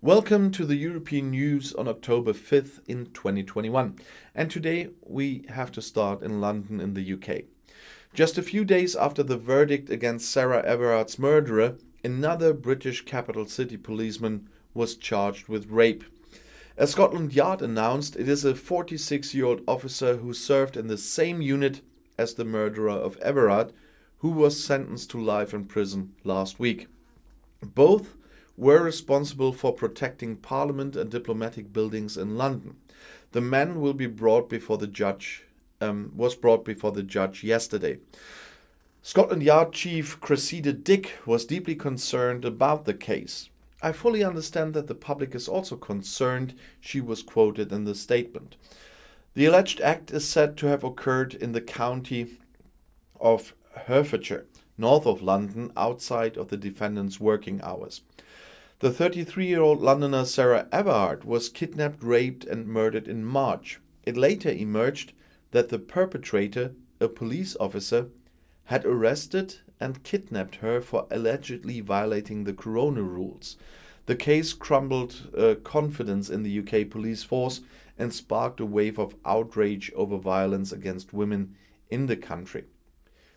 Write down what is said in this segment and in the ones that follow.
Welcome to the European news on October 5th in 2021. And today we have to start in London in the UK. Just a few days after the verdict against Sarah Eberhardt's murderer, another British capital city policeman was charged with rape. As Scotland Yard announced, it is a 46-year-old officer who served in the same unit as the murderer of Eberhardt, who was sentenced to life in prison last week. Both were responsible for protecting Parliament and diplomatic buildings in London. The man will be brought before the judge. Was brought before the judge yesterday. Scotland Yard Chief Cressida Dick was deeply concerned about the case. I fully understand that the public is also concerned, she was quoted in the statement. The alleged act is said to have occurred in the county of Hertfordshire, north of London, outside of the defendant's working hours. The 33-year-old Londoner Sarah Eberhardt was kidnapped, raped and murdered in March. It later emerged that the perpetrator, a police officer, had arrested and kidnapped her for allegedly violating the corona rules. The case crumbled confidence in the UK police force and sparked a wave of outrage over violence against women in the country.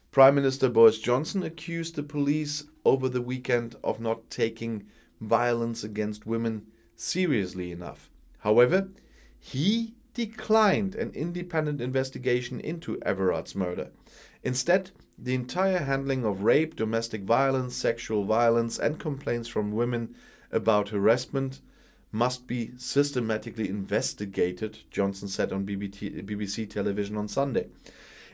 Prime Minister Boris Johnson accused the police over the weekend of not taking violence against women seriously enough. However, he declined an independent investigation into Eberhardt's murder. Instead, the entire handling of rape, domestic violence, sexual violence and complaints from women about harassment must be systematically investigated, Johnson said on BBC television on Sunday.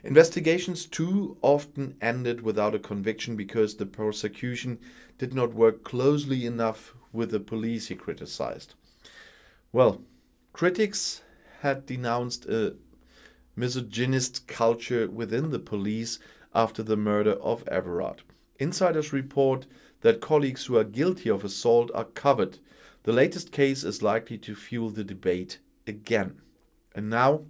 Investigations too often ended without a conviction because the prosecution did not work closely enough with the police, he criticized. Well, critics had denounced a misogynist culture within the police after the murder of Eberhardt. Insiders report that colleagues who are guilty of assault are covered. The latest case is likely to fuel the debate again. And now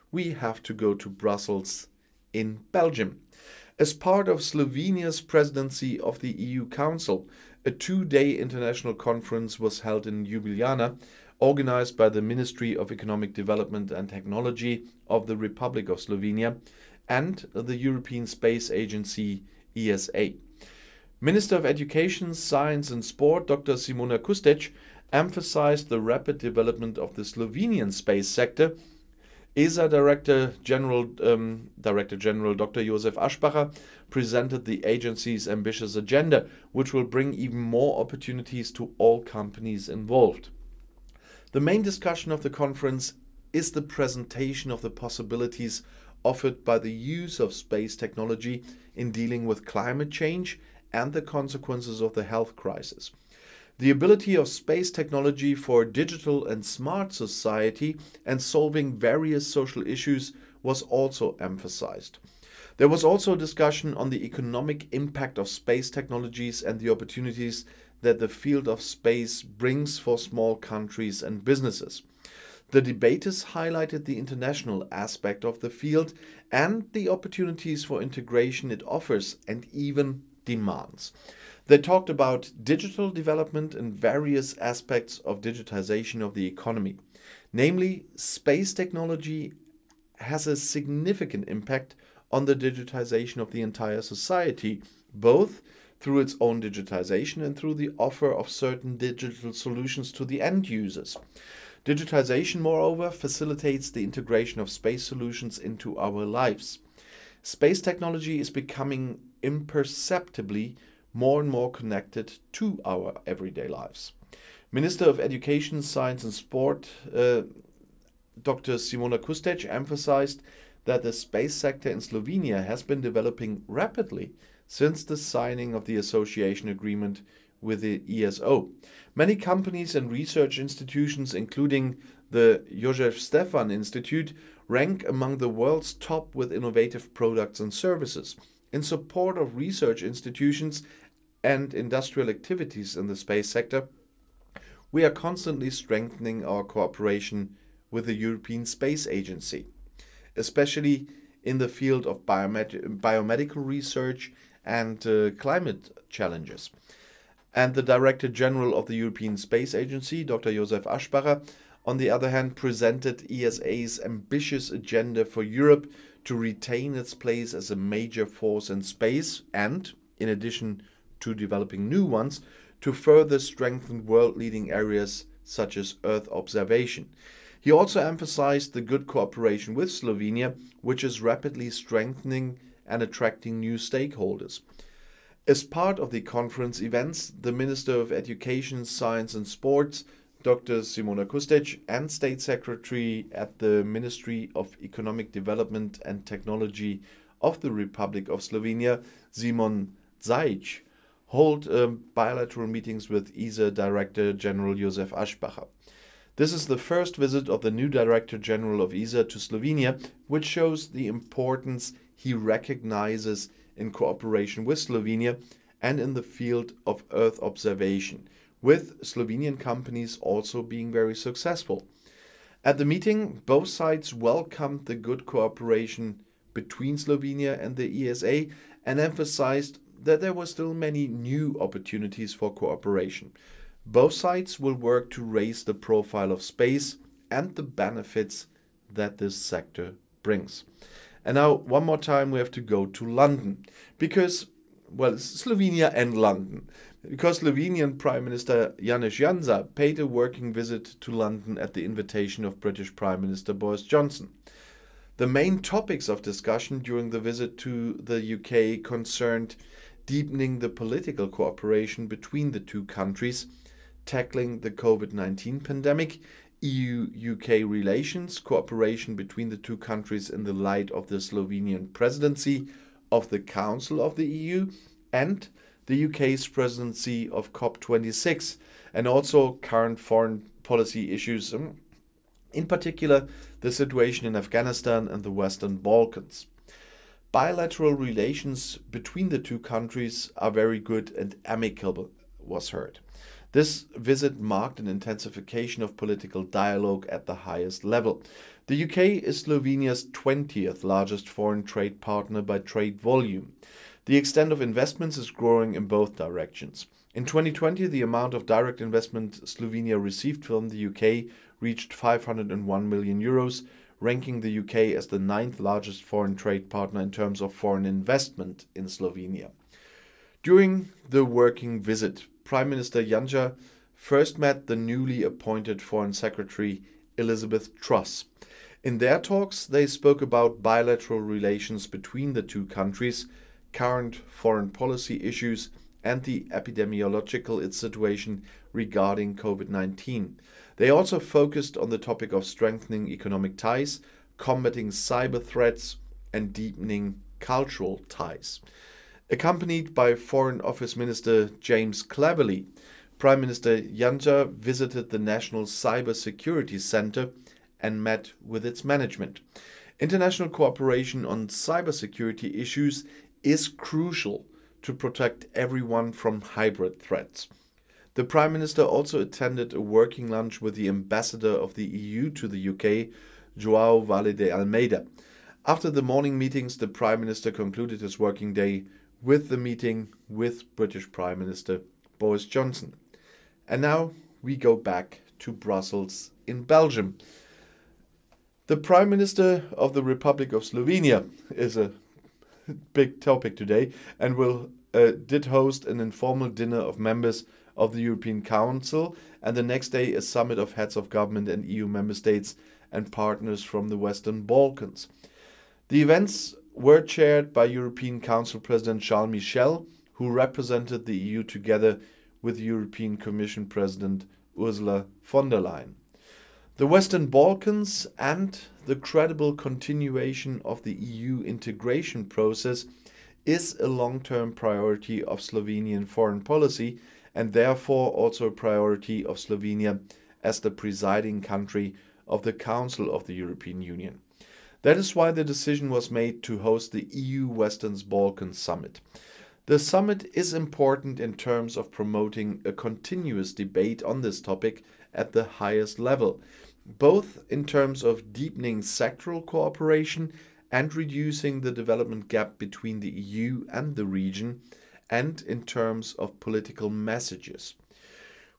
we have to go to Brussels in Belgium. As part of Slovenia's presidency of the EU Council, a two-day international conference was held in Ljubljana, organized by the Ministry of Economic Development and Technology of the Republic of Slovenia and the European Space Agency ESA. Minister of Education, Science and Sport, Dr. Simona Kustec, emphasized the rapid development of the Slovenian space sector. ESA Director General Dr. Josef Aschbacher presented the agency's ambitious agenda, which will bring even more opportunities to all companies involved. The main discussion of the conference is the presentation of the possibilities offered by the use of space technology in dealing with climate change and the consequences of the health crisis. The ability of space technology for a digital and smart society and solving various social issues was also emphasized. There was also a discussion on the economic impact of space technologies and the opportunities that the field of space brings for small countries and businesses. The debaters highlighted the international aspect of the field and the opportunities for integration it offers and even demands. They talked about digital development and various aspects of digitization of the economy. Namely, space technology has a significant impact on the digitization of the entire society, both through its own digitization and through the offer of certain digital solutions to the end users. Digitization, moreover, facilitates the integration of space solutions into our lives. Space technology is becoming imperceptibly more and more connected to our everyday lives. Minister of Education, Science and Sport, Dr. Simona Kustec, emphasized that the space sector in Slovenia has been developing rapidly since the signing of the association agreement with the ESO. Many companies and research institutions, including the Josef Stefan Institute, rank among the world's top with innovative products and services. In support of research institutions and industrial activities in the space sector, we are constantly strengthening our cooperation with the European Space Agency, especially in the field of biomedical research and climate challenges. And the Director General of the European Space Agency, Dr. Josef Aschbacher, on the other hand, presented ESA's ambitious agenda for Europe to retain its place as a major force in space and, in addition to developing new ones, to further strengthen world-leading areas such as Earth observation. He also emphasized the good cooperation with Slovenia, which is rapidly strengthening and attracting new stakeholders. As part of the conference events, the Minister of Education, Science and Sports, Dr. Simona Kustec, and State Secretary at the Ministry of Economic Development and Technology of the Republic of Slovenia, Simon Zajic, hold bilateral meetings with ESA Director General Josef Aschbacher. This is the first visit of the new Director General of ESA to Slovenia, which shows the importance he recognizes in cooperation with Slovenia and in the field of Earth observation, with Slovenian companies also being very successful. At the meeting, both sides welcomed the good cooperation between Slovenia and the ESA and emphasized that there were still many new opportunities for cooperation. Both sides will work to raise the profile of space and the benefits that this sector brings. And now, one more time, we have to go to London because, well, it's Slovenia and London. Because Slovenian Prime Minister Janez Janša paid a working visit to London at the invitation of British Prime Minister Boris Johnson. The main topics of discussion during the visit to the UK concerned deepening the political cooperation between the two countries, tackling the COVID-19 pandemic, EU-UK relations, cooperation between the two countries in the light of the Slovenian presidency of the Council of the EU and the UK's presidency of COP26, and also current foreign policy issues, in particular the situation in Afghanistan and the Western Balkans. Bilateral relations between the two countries are very good and amicable, was heard. This visit marked an intensification of political dialogue at the highest level. The UK is Slovenia's 20th largest foreign trade partner by trade volume. The extent of investments is growing in both directions. In 2020, the amount of direct investment Slovenia received from the UK reached 501 million euros, ranking the UK as the 9th largest foreign trade partner in terms of foreign investment in Slovenia. During the working visit, Prime Minister Janša first met the newly appointed Foreign Secretary Elizabeth Truss. In their talks, they spoke about bilateral relations between the two countries, current foreign policy issues, and the epidemiological situation regarding COVID-19. They also focused on the topic of strengthening economic ties, combating cyber threats, and deepening cultural ties. Accompanied by Foreign Office Minister James Cleverly, Prime Minister Janša visited the National Cyber Security Center and met with its management. International cooperation on cybersecurity issues is crucial to protect everyone from hybrid threats. The Prime Minister also attended a working lunch with the Ambassador of the EU to the UK, João Vale de Almeida. After the morning meetings, the Prime Minister concluded his working day with the meeting with British Prime Minister Boris Johnson. And now we go back to Brussels in Belgium. The Prime Minister of the Republic of Slovenia is a big topic today and did host an informal dinner of members of the European Council, and the next day a summit of heads of government and EU member states and partners from the Western Balkans. The events were chaired by European Council President Charles Michel, who represented the EU together with European Commission President Ursula von der Leyen. The Western Balkans and the credible continuation of the EU integration process is a long-term priority of Slovenian foreign policy and therefore also a priority of Slovenia as the presiding country of the Council of the European Union. That is why the decision was made to host the EU Western Balkans Summit. The summit is important in terms of promoting a continuous debate on this topic at the highest level, both in terms of deepening sectoral cooperation and reducing the development gap between the EU and the region, and in terms of political messages.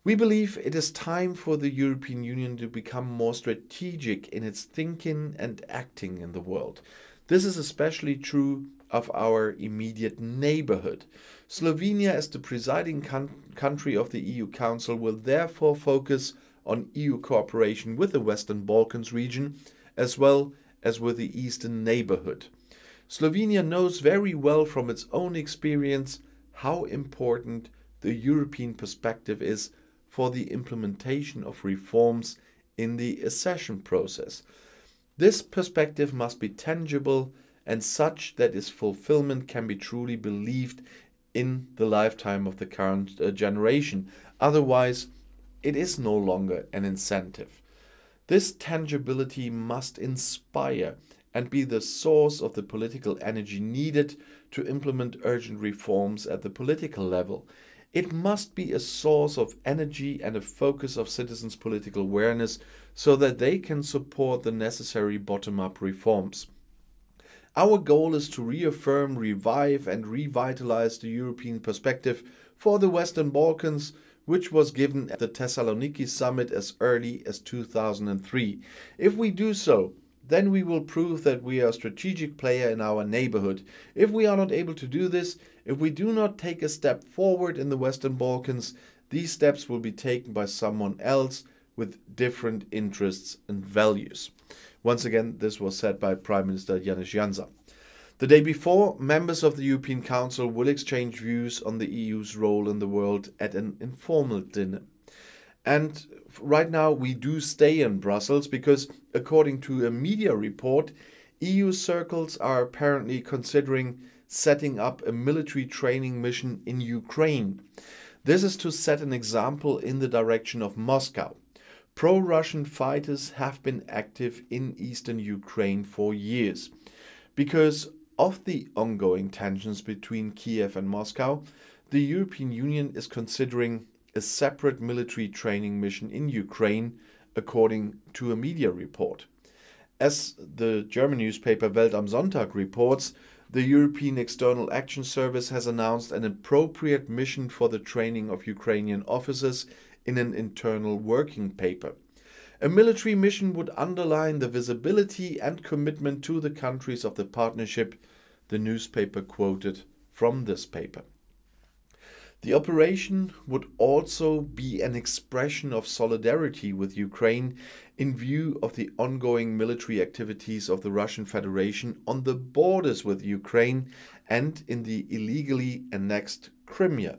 We believe it is time for the European Union to become more strategic in its thinking and acting in the world. This is especially true of our immediate neighborhood. Slovenia, as the presiding country of the EU Council, will therefore focus on EU cooperation with the Western Balkans region as well as with the Eastern neighborhood. Slovenia knows very well from its own experience how important the European perspective is for the implementation of reforms in the accession process. This perspective must be tangible and such that its fulfillment can be truly believed in the lifetime of the current generation. Otherwise, it is no longer an incentive. This tangibility must inspire and be the source of the political energy needed to implement urgent reforms at the political level. It must be a source of energy and a focus of citizens' political awareness so that they can support the necessary bottom-up reforms. Our goal is to reaffirm, revive and revitalize the European perspective for the Western Balkans, which was given at the Thessaloniki summit as early as 2003. If we do so, then we will prove that we are a strategic player in our neighborhood. If we are not able to do this, if we do not take a step forward in the Western Balkans, these steps will be taken by someone else with different interests and values. Once again, this was said by Prime Minister Janez Janša. The day before, members of the European Council will exchange views on the EU's role in the world at an informal dinner. And right now we do stay in Brussels because, according to a media report, EU circles are apparently considering setting up a military training mission in Ukraine. This is to set an example in the direction of Moscow. Pro-Russian fighters have been active in eastern Ukraine for years. Because of the ongoing tensions between Kiev and Moscow, the European Union is considering a separate military training mission in Ukraine, according to a media report. As the German newspaper Welt am Sonntag reports, the European External Action Service has announced an appropriate mission for the training of Ukrainian officers in an internal working paper. A military mission would underline the visibility and commitment to the countries of the partnership, the newspaper quoted from this paper. The operation would also be an expression of solidarity with Ukraine in view of the ongoing military activities of the Russian Federation on the borders with Ukraine and in the illegally annexed Crimea.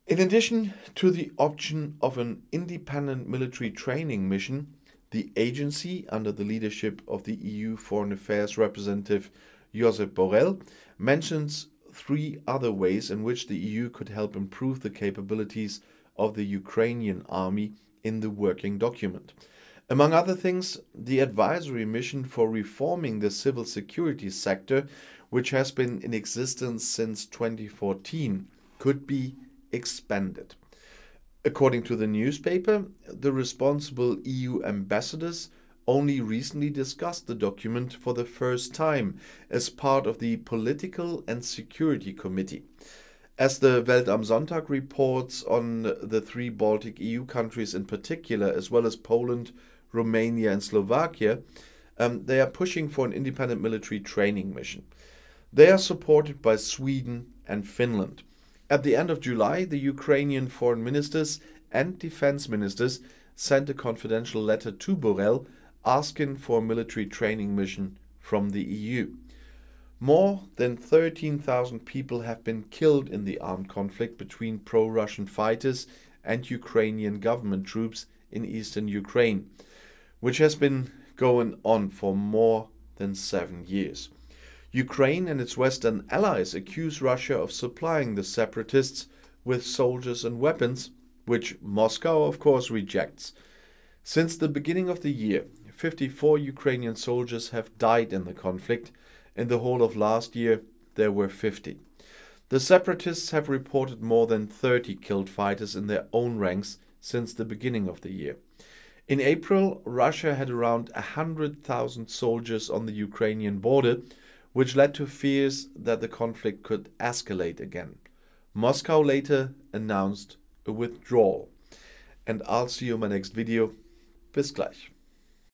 In addition to the option of an independent military training mission, the agency, under the leadership of the EU Foreign Affairs representative Josep Borrell, mentions three other ways in which the EU could help improve the capabilities of the Ukrainian army in the working document. Among other things, the advisory mission for reforming the civil security sector, which has been in existence since 2014, could be expanded. According to the newspaper, the responsible EU ambassadors only recently discussed the document for the first time as part of the Political and Security Committee. As the Welt am Sonntag reports on the three Baltic EU countries in particular, as well as Poland, Romania and Slovakia, they are pushing for an independent military training mission. They are supported by Sweden and Finland. At the end of July, the Ukrainian foreign ministers and defense ministers sent a confidential letter to Borrell asking for a military training mission from the EU. More than 13,000 people have been killed in the armed conflict between pro-Russian fighters and Ukrainian government troops in eastern Ukraine, which has been going on for more than 7 years. Ukraine and its Western allies accuse Russia of supplying the separatists with soldiers and weapons, which Moscow, of course, rejects. Since the beginning of the year, 54 Ukrainian soldiers have died in the conflict. In the whole of last year, there were 50. The separatists have reported more than 30 killed fighters in their own ranks since the beginning of the year. In April, Russia had around 100,000 soldiers on the Ukrainian border, which led to fears that the conflict could escalate again. Moscow later announced a withdrawal. And I'll see you in my next video. Bis gleich.